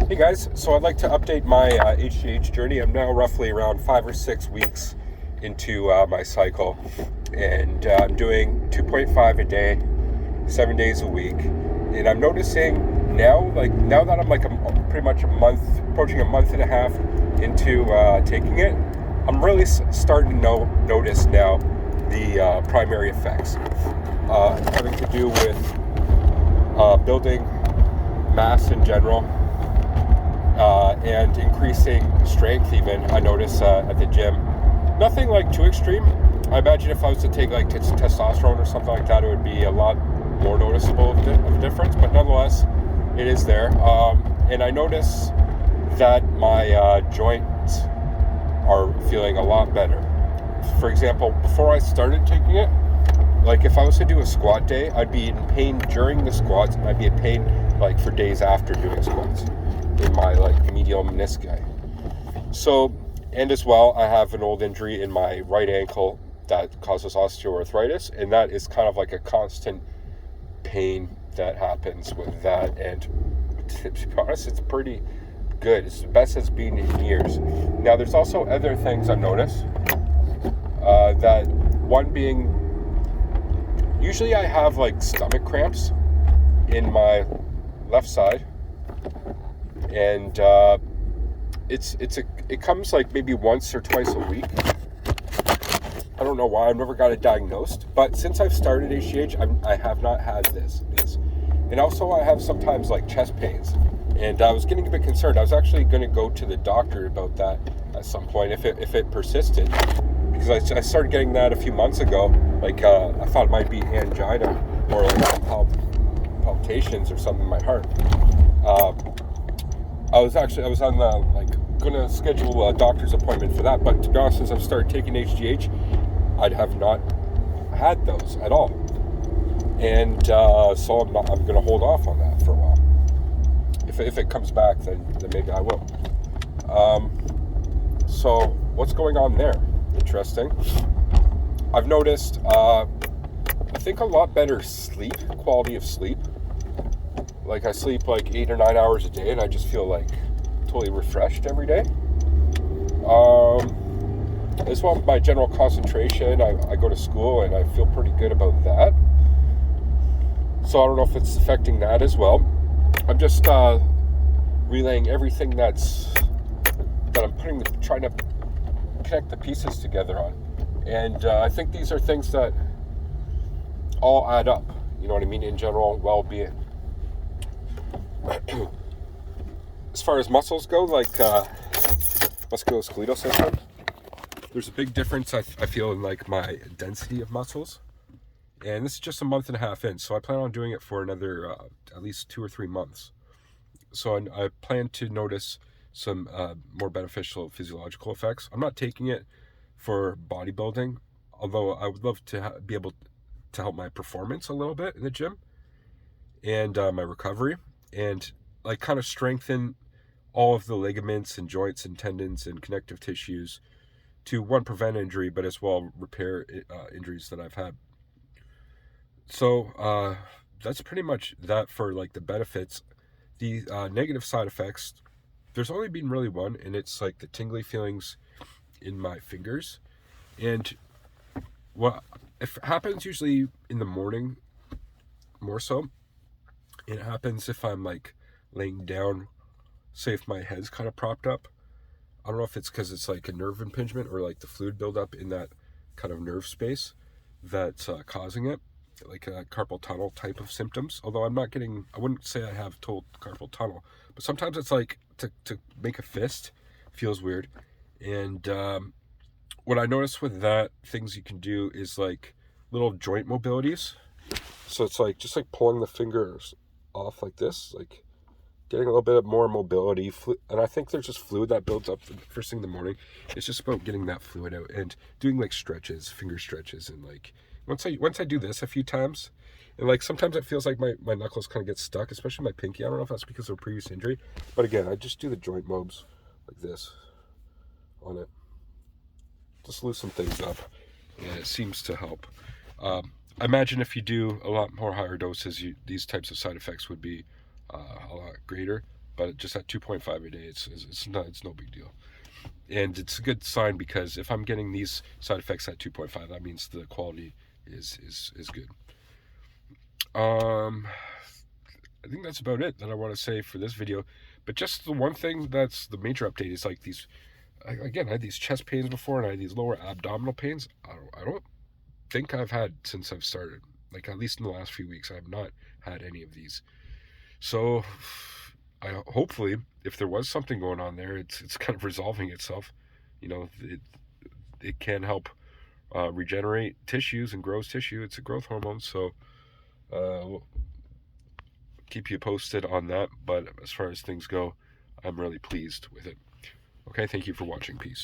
Hey guys, so I'd like to update my HGH journey. I'm now roughly around 5 or 6 weeks into my cycle, and I'm doing 2.5 a day, 7 days a week. And I'm noticing now, now that I'm pretty much a month, approaching a month and a half into taking it, I'm really starting to notice now the primary effects having to do with building mass in general. And increasing strength even, I notice at the gym. Nothing like too extreme. I imagine if I was to take like testosterone or something like that, it would be a lot more noticeable of a difference, but nonetheless, it is there. And I notice that my joints are feeling a lot better. For example, before I started taking it, like if I was to do a squat day, I'd be in pain during the squats, and I'd be in pain like for days after doing squats in my like medial menisci. So, and as well, I have an old injury in my right ankle that causes osteoarthritis, and that is kind of like a constant pain that happens with that. And to be honest, it's pretty good. It's the best it's been in years. Now, there's also other things I've noticed. That one being, usually I have like stomach cramps in my left side, and it comes like maybe once or twice a week. I don't know why. I've never got it diagnosed, but since I've started HGH, I have not had these. And also I have sometimes like chest pains, and I was getting a bit concerned. I was actually going to go to the doctor about that at some point if it persisted, because I started getting that a few months ago. Like I thought it might be angina or like palpitations or something in my heart. I was on the gonna schedule a doctor's appointment for that, but to be honest, since I've started taking HGH, I have not had those at all, and so I'm gonna hold off on that for a while. If it comes back, then maybe I will. So what's going on there? Interesting. I've noticed I think a lot better quality of sleep. Like I sleep like 8 or 9 hours a day, and I just feel like totally refreshed every day. As well, my general concentration. I go to school, and I feel pretty good about that. So I don't know if it's affecting that as well. I'm just relaying everything that I'm trying to connect the pieces together on, and I think these are things that all add up. You know what I mean? In general well-being. As far as muscles go, like musculoskeletal system, there's a big difference I feel in like my density of muscles, and this is just a month and a half in, so I plan on doing it for another at least 2 or 3 months. So I plan to notice some more beneficial physiological effects. I'm not taking it for bodybuilding, although I would love to be able to help my performance a little bit in the gym and my recovery, and like kind of strengthen all of the ligaments and joints and tendons and connective tissues to prevent injury, but as well repair injuries that I've had. So that's pretty much that for like the benefits. The negative side effects, there's only been really one, and it's like the tingly feelings in my fingers. And what if it happens usually in the morning more so. It happens if I'm like laying down, say if my head's kind of propped up. I don't know if it's because it's like a nerve impingement or like the fluid buildup in that kind of nerve space that's causing it, like a carpal tunnel type of symptoms. Although I wouldn't say I have total carpal tunnel, but sometimes it's like to make a fist feels weird. And what I noticed with that, things you can do is like little joint mobilities. So it's like just like pulling the fingers off like this, like getting a little bit more mobility. And I think there's just fluid that builds up first thing in the morning. It's just about getting that fluid out and doing like stretches, finger stretches. And like once I do this a few times, and like sometimes it feels like my knuckles kind of get stuck, especially my pinky. I don't know if that's because of a previous injury, but again, I just do the joint mobs like this on it. Just loosen things up, and it seems to help. I imagine if you do a lot more higher doses, these types of side effects would be a lot greater. but just at 2.5 a day, it's no big deal. And it's a good sign, because if I'm getting these side effects at 2.5, that means the quality is good. I think that's about it that I want to say for this video. But just the one thing that's the major update is like these. Again, I had these chest pains before, and I had these lower abdominal pains. I don't think I've had since I've started. Like, at least in the last few weeks, I have not had any of these. So, hopefully, if there was something going on there, it's kind of resolving itself. You know, it can help regenerate tissues and grows tissue. It's a growth hormone, so we'll keep you posted on that. But as far as things go, I'm really pleased with it. Okay, thank you for watching. Peace.